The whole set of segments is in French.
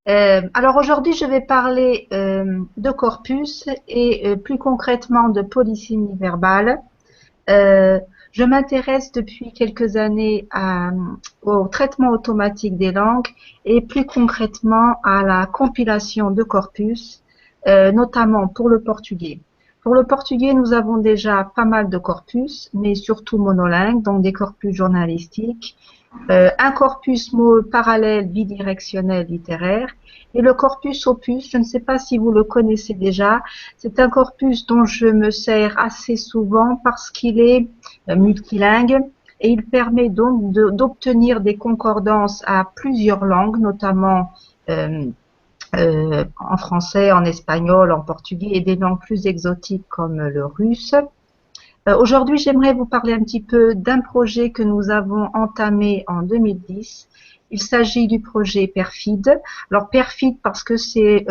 Alors aujourd'hui, je vais parler de corpus et plus concrètement de polysémie verbale. Euh, je m'intéresse depuis quelques années au traitement automatique des langues et plus concrètement à la compilation de corpus, notamment pour le portugais. Pour le portugais, nous avons déjà pas mal de corpus, mais surtout monolingues, donc des corpus journalistiques, un corpus parallèle bidirectionnel littéraire et le corpus opus, je ne sais pas si vous le connaissez déjà, c'est un corpus dont je me sers assez souvent parce qu'il est multilingue et il permet donc d'obtenir des concordances à plusieurs langues, notamment en français, en espagnol, en portugais et des langues plus exotiques comme le russe. Aujourd'hui, j'aimerais vous parler un petit peu d'un projet que nous avons entamé en 2010. Il s'agit du projet Perfide. Alors Perfide parce que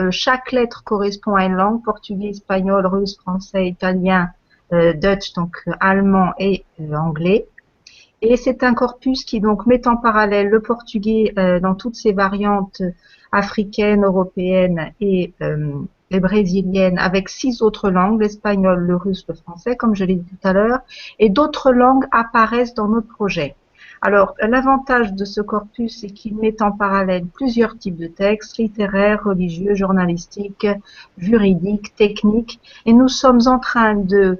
chaque lettre correspond à une langue, portugais, espagnol, russe, français, italien, Dutch, donc allemand et anglais. Et c'est un corpus qui donc met en parallèle le portugais dans toutes ses variantes africaines, européennes et brésiliennes avec 6 autres langues, l'espagnol, le russe, le français, comme je l'ai dit tout à l'heure, et d'autres langues apparaissent dans notre projet. Alors, l'avantage de ce corpus, c'est qu'il met en parallèle plusieurs types de textes, littéraires, religieux, journalistiques, juridiques, techniques, et nous sommes en train de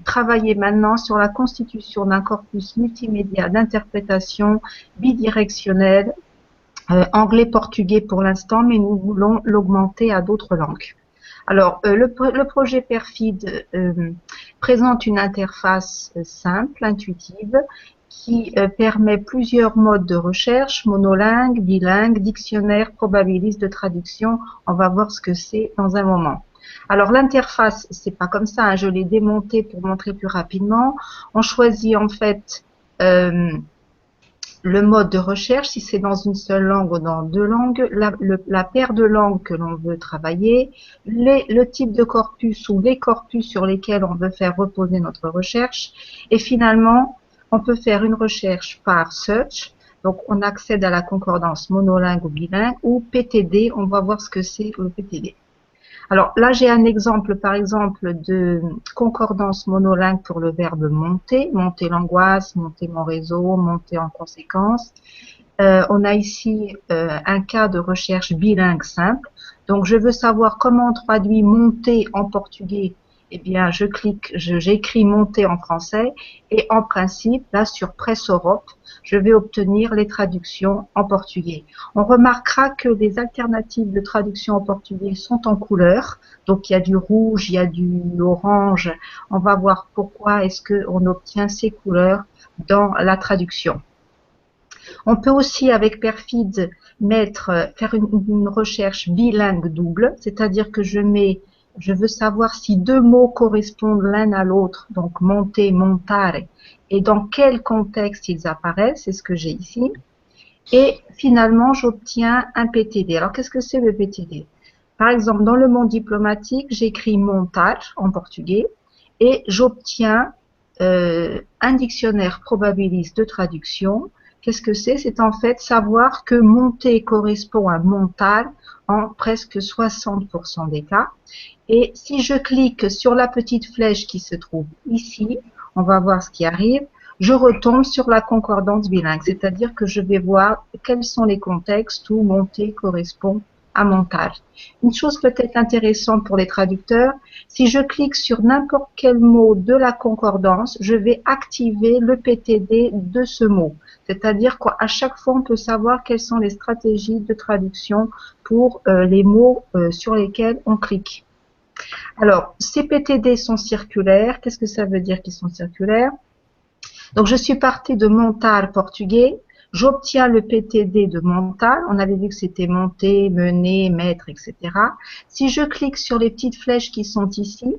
travailler maintenant sur la constitution d'un corpus multimédia d'interprétation bidirectionnelle, anglais-portugais pour l'instant, mais nous voulons l'augmenter à d'autres langues. Alors, le projet Perfide présente une interface simple, intuitive, qui permet plusieurs modes de recherche, monolingue, bilingue, dictionnaire, probabiliste de traduction. On va voir ce que c'est dans un moment. Alors l'interface, c'est pas comme ça, hein, je l'ai démontée pour montrer plus rapidement. On choisit en fait le mode de recherche, si c'est dans une seule langue ou dans 2 langues, la paire de langues que l'on veut travailler, le type de corpus ou les corpus sur lesquels on veut faire reposer notre recherche, et finalement, on peut faire une recherche par search, donc on accède à la concordance monolingue ou bilingue, ou PTD, on va voir ce que c'est le PTD. Alors là, j'ai un exemple, par exemple, de concordance monolingue pour le verbe monter, monter l'angoisse, monter mon réseau, monter en conséquence. On a ici un cas de recherche bilingue simple. Donc, je veux savoir comment on traduit monter en portugais. Eh bien, j'écris monter en français et en principe, là, sur Presse Europe, je vais obtenir les traductions en portugais. On remarquera que les alternatives de traduction en portugais sont en couleur. Donc, il y a du rouge, il y a du orange. On va voir pourquoi est-ce qu'on obtient ces couleurs dans la traduction. On peut aussi, avec Perfide, faire une recherche bilingue double, c'est-à-dire que je veux savoir si 2 mots correspondent l'un à l'autre, donc monter, montare, et dans quel contexte ils apparaissent, c'est ce que j'ai ici. Et finalement, j'obtiens un PTD. Alors, qu'est-ce que c'est le PTD? Par exemple, dans le monde diplomatique, j'écris montar en portugais et j'obtiens un dictionnaire probabiliste de traduction. Qu'est-ce que c'est? C'est en fait savoir que monter correspond à montar en presque 60% des cas. Et si je clique sur la petite flèche qui se trouve ici, on va voir ce qui arrive. Je retombe sur la concordance bilingue, c'est-à-dire que je vais voir quels sont les contextes où monter correspond à montage. Une chose peut-être intéressante pour les traducteurs, si je clique sur n'importe quel mot de la concordance, je vais activer le PTD de ce mot. C'est-à-dire qu'à chaque fois, on peut savoir quelles sont les stratégies de traduction pour les mots sur lesquels on clique. Alors, ces PTD sont circulaires. Qu'est-ce que ça veut dire qu'ils sont circulaires? Donc, je suis partie de montar portugais. J'obtiens le PTD de montar. On avait vu que c'était monter, mener, mettre, etc. Si je clique sur les petites flèches qui sont ici,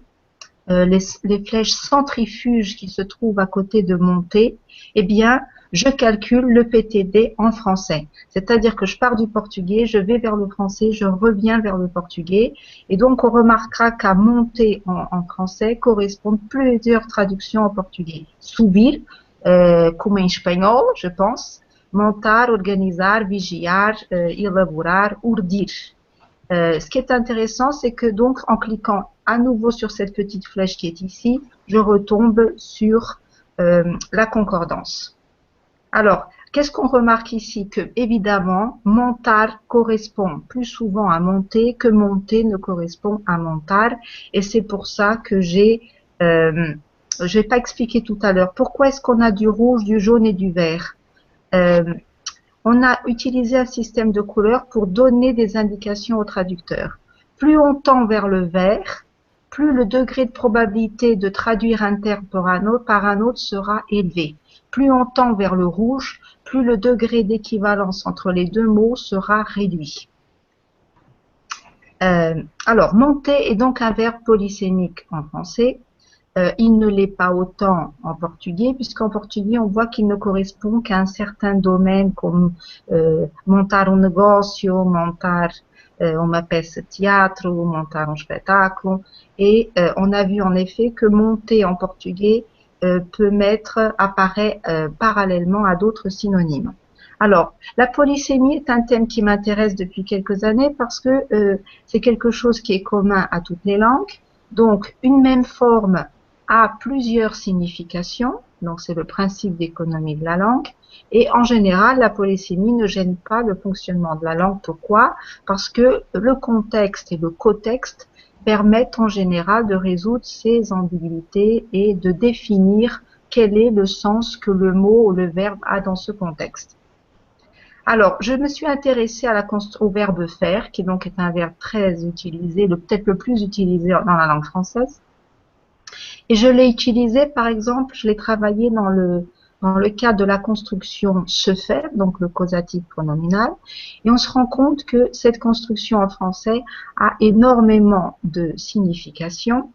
les flèches centrifuges qui se trouvent à côté de monter, eh bien, je calcule le PTD en français. C'est-à-dire que je pars du portugais, je vais vers le français, je reviens vers le portugais. Et donc, on remarquera qu'à monter en français correspondent plusieurs traductions en portugais. Subir, comme en espagnol, je pense. montar, organizar, vigiar, elaborar, urdir. Ce qui est intéressant, c'est que donc en cliquant à nouveau sur cette petite flèche qui est ici, je retombe sur la concordance. Alors, qu'est-ce qu'on remarque ici? Que évidemment, montar correspond plus souvent à monter que monter ne correspond à montar. Et c'est pour ça que je vais pas expliqué tout à l'heure. Pourquoi est-ce qu'on a du rouge, du jaune et du vert? On a utilisé un système de couleurs pour donner des indications au traducteur. Plus on tend vers le vert, plus le degré de probabilité de traduire un terme par un autre sera élevé. Plus on tend vers le rouge, plus le degré d'équivalence entre les deux mots sera réduit. Alors, monter est donc un verbe polysémique en français. Il ne l'est pas autant en portugais, puisqu'en portugais, on voit qu'il ne correspond qu'à un certain domaine comme montar um negócio, montar uma peça de teatro, montar um espetáculo. Et on a vu en effet que monter en portugais apparaît parallèlement à d'autres synonymes. Alors, la polysémie est un thème qui m'intéresse depuis quelques années parce que c'est quelque chose qui est commun à toutes les langues. Donc, une même forme a plusieurs significations, donc c'est le principe d'économie de la langue, et en général, la polysémie ne gêne pas le fonctionnement de la langue. Pourquoi? Parce que le contexte et le cotexte permettent en général de résoudre ces ambiguïtés et de définir quel est le sens que le mot ou le verbe a dans ce contexte. Alors, je me suis intéressée au verbe faire, qui donc est un verbe très utilisé, peut-être le plus utilisé dans la langue française. Et je l'ai utilisé, par exemple, je l'ai travaillé dans le cadre de la construction se faire, donc le causatif pronominal, et on se rend compte que cette construction en français a énormément de significations,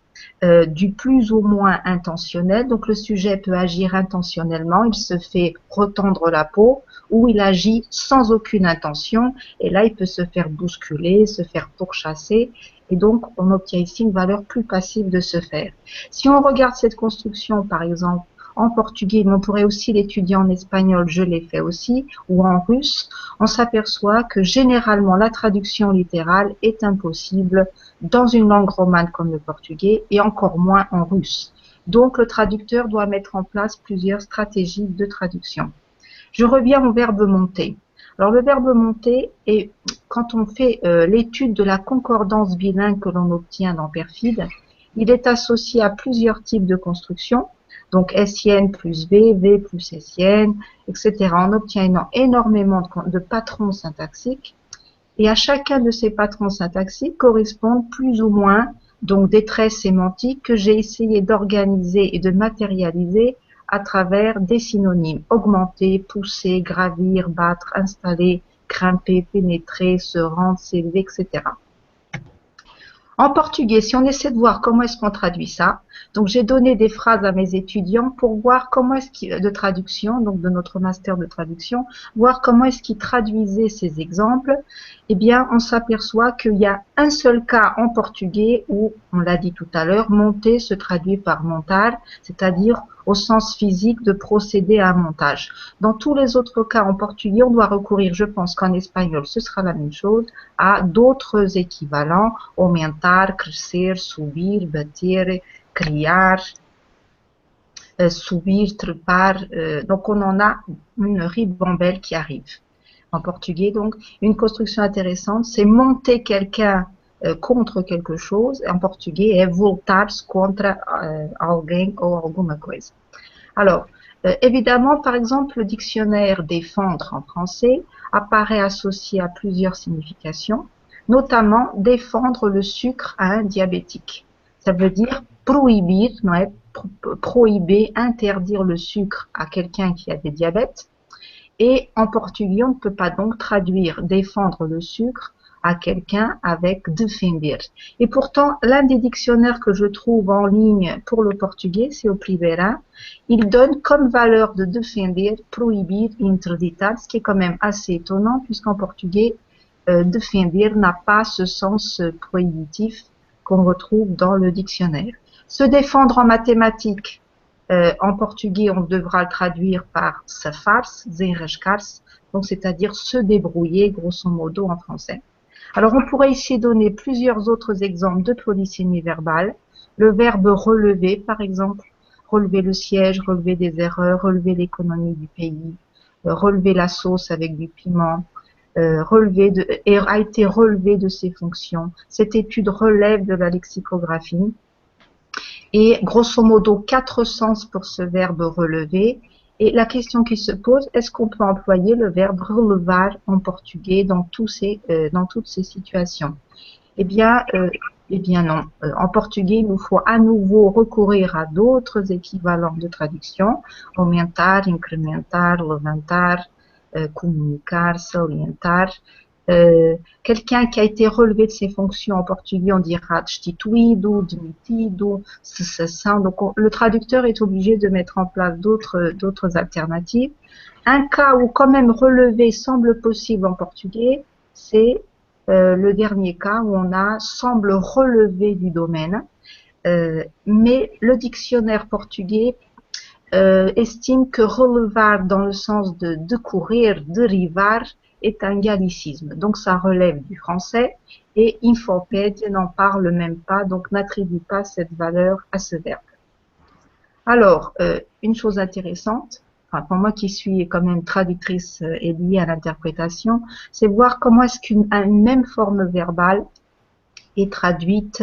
du plus ou moins intentionnel. Donc le sujet peut agir intentionnellement, il se fait retendre la peau, ou il agit sans aucune intention, et là il peut se faire bousculer, se faire pourchasser, et donc on obtient ici une valeur plus passive de se faire. Si on regarde cette construction, par exemple, en portugais, mais on pourrait aussi l'étudier en espagnol, je l'ai fait aussi, ou en russe, on s'aperçoit que généralement la traduction littérale est impossible dans une langue romane comme le portugais et encore moins en russe. Donc le traducteur doit mettre en place plusieurs stratégies de traduction. Je reviens au verbe monter. Alors le verbe monter, est, quand on fait l'étude de la concordance bilingue que l'on obtient dans Perfide, il est associé à plusieurs types de constructions, donc SIN plus V, V plus SIN, etc. On obtient énormément de patrons syntaxiques, et à chacun de ces patrons syntaxiques correspondent plus ou moins donc des traits sémantiques que j'ai essayé d'organiser et de matérialiser à travers des synonymes: augmenter, pousser, gravir, battre, installer, grimper, pénétrer, se rendre, s'élever, etc. En portugais, si on essaie de voir comment est-ce qu'on traduit ça, donc j'ai donné des phrases à mes étudiants pour voir comment est-ce qu'ils, de traduction, donc de notre master de traduction, voir comment est-ce qu'ils traduisaient ces exemples. Eh bien, on s'aperçoit qu'il y a un seul cas en portugais où, on l'a dit tout à l'heure, monter se traduit par montar, c'est-à-dire au sens physique de procéder à un montage. Dans tous les autres cas en portugais, on doit recourir, je pense qu'en espagnol, ce sera la même chose, à d'autres équivalents: aumentar, crescer, subir, bater, criar, subir, trepar. Donc on en a une ribambelle qui arrive. En portugais, donc, une construction intéressante, c'est monter quelqu'un contre quelque chose. En portugais, é voltar-se contra alguém ou alguma coisa. Alors, évidemment, par exemple, le dictionnaire défendre en français apparaît associé à plusieurs significations, notamment défendre le sucre à un diabétique. Ça veut dire prohibir, non é? Prohiber, interdire le sucre à quelqu'un qui a des diabètes. Et en portugais, on ne peut pas donc traduire défendre le sucre à quelqu'un avec defender. Et pourtant, l'un des dictionnaires que je trouve en ligne pour le portugais, c'est au Privera, il donne comme valeur de defender, prohibir, interditar, ce qui est quand même assez étonnant puisqu'en portugais, defender n'a pas ce sens prohibitif qu'on retrouve dans le dictionnaire. Se défendre en mathématiques, En portugais, on devra le traduire par safar-se, desenrascar-se, donc c'est-à-dire se débrouiller, grosso modo, en français. Alors, on pourrait ici donner plusieurs autres exemples de polysémie verbale. Le verbe relever, par exemple, relever le siège, relever des erreurs, relever l'économie du pays, relever la sauce avec du piment, a été relevé de ses fonctions. Cette étude relève de la lexicographie. Et grosso modo, 4 sens pour ce verbe relever. Et la question qui se pose, est-ce qu'on peut employer le verbe relevar en portugais dans toutes ces situations? Eh bien non. En portugais, il nous faut à nouveau recourir à d'autres équivalents de traduction. Aumentar, incrementar, levantar, comunicar, salientar. Quelqu'un qui a été relevé de ses fonctions en portugais, on dira destituído, demitido, cessation. Donc le traducteur est obligé de mettre en place d'autres alternatives. Un cas où quand même relever semble possible en portugais, c'est le dernier cas où on a semble relever du domaine, mais le dictionnaire portugais estime que relevar dans le sens de courir, derivar, est un gallicisme. Donc ça relève du français et Infopédia n'en parle même pas, donc n'attribue pas cette valeur à ce verbe. Alors, une chose intéressante, enfin, pour moi qui suis quand même traductrice et liée à l'interprétation, c'est voir comment est-ce qu'une même forme verbale est traduite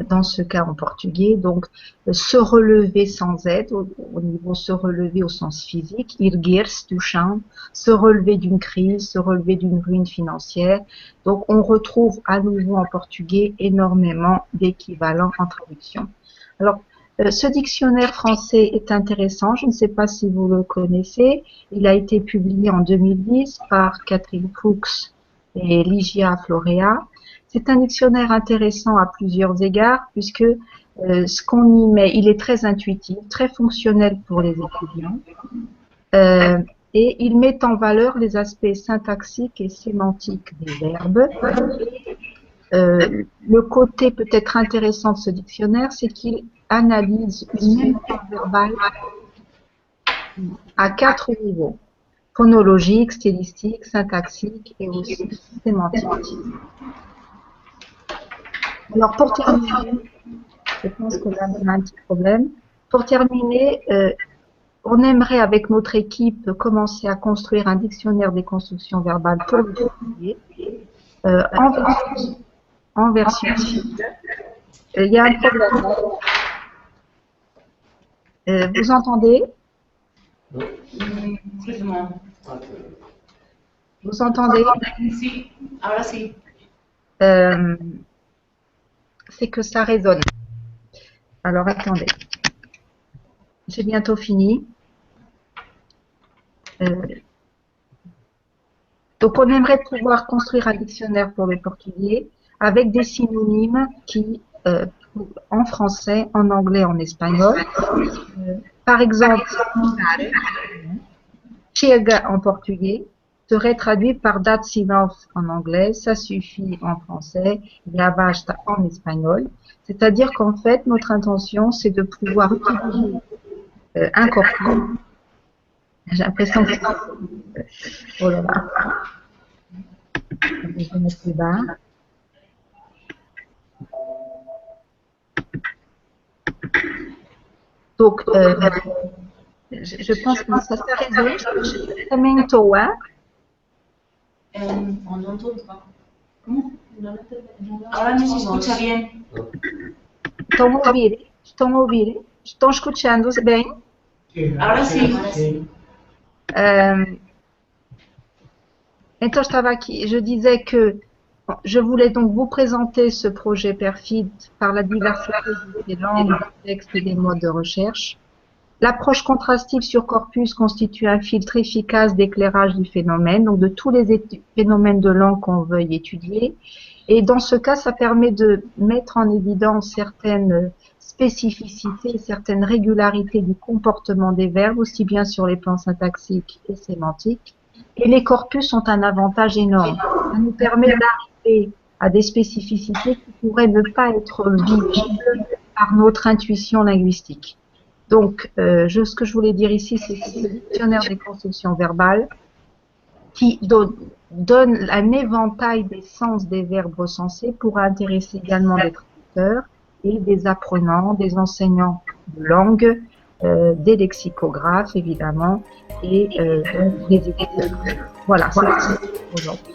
dans ce cas en portugais. Donc, se relever sans aide, au niveau se relever au sens physique, erguer-se du chão, se relever d'une crise, se relever d'une ruine financière. Donc, on retrouve à nouveau en portugais énormément d'équivalents en traduction. Alors, ce dictionnaire français est intéressant, je ne sais pas si vous le connaissez, il a été publié en 2010 par Catherine Fuchs et Ligia Florea. C'est un dictionnaire intéressant à plusieurs égards puisque ce qu'on y met, il est très intuitif, très fonctionnel pour les étudiants et il met en valeur les aspects syntaxiques et sémantiques des verbes. Le côté peut-être intéressant de ce dictionnaire, c'est qu'il analyse une même forme verbale à 4 niveaux: phonologique, stylistique, syntaxique et aussi sémantique. Alors pour terminer, je pense qu'on a un petit problème. Pour terminer, on aimerait avec notre équipe commencer à construire un dictionnaire des constructions verbales pour le portugais en version. Il y a un problème. Vous entendez? Vous entendez? Sí, ahora sí. C'est que ça résonne. Alors attendez. J'ai bientôt fini. Donc on aimerait pouvoir construire un dictionnaire pour le portugais avec des synonymes qui, en français, en anglais, en espagnol. Par exemple, chega en portugais serait traduit par dat-se-não en anglais, ça suffit en français, ya basta en espagnol. C'est-à-dire qu'en fait, notre intention, c'est de pouvoir utiliser un corpus. J'ai l'impression que oh là là. Je vais mettre plus bas. Donc, je pense que ça résonne. Também estou a. On n'entend pas. ¿Cómo? Ahora no se escucha bien. Estão a ouvir? Estão a ouvir? Estão escutando bem? Ahora sí. Então, estava aqui. Je disais que je voulais donc vous présenter ce projet Perfid par la diversité des langues, des textes et des modes de recherche. L'approche contrastive sur corpus constitue un filtre efficace d'éclairage du phénomène, donc de tous les phénomènes de langue qu'on veuille étudier. Et dans ce cas, ça permet de mettre en évidence certaines spécificités, certaines régularités du comportement des verbes, aussi bien sur les plans syntaxiques et sémantiques. Et les corpus ont un avantage énorme. Ça nous permet d'arriver à des spécificités qui pourraient ne pas être visibles par notre intuition linguistique. Donc, ce que je voulais dire ici, c'est que c'est le dictionnaire des constructions verbales qui donne un éventail des sens des verbes recensés pour intéresser également des traducteurs et des apprenants, des enseignants de langue, des lexicographes évidemment, et des éditeurs. Voilà, c'est aujourd'hui.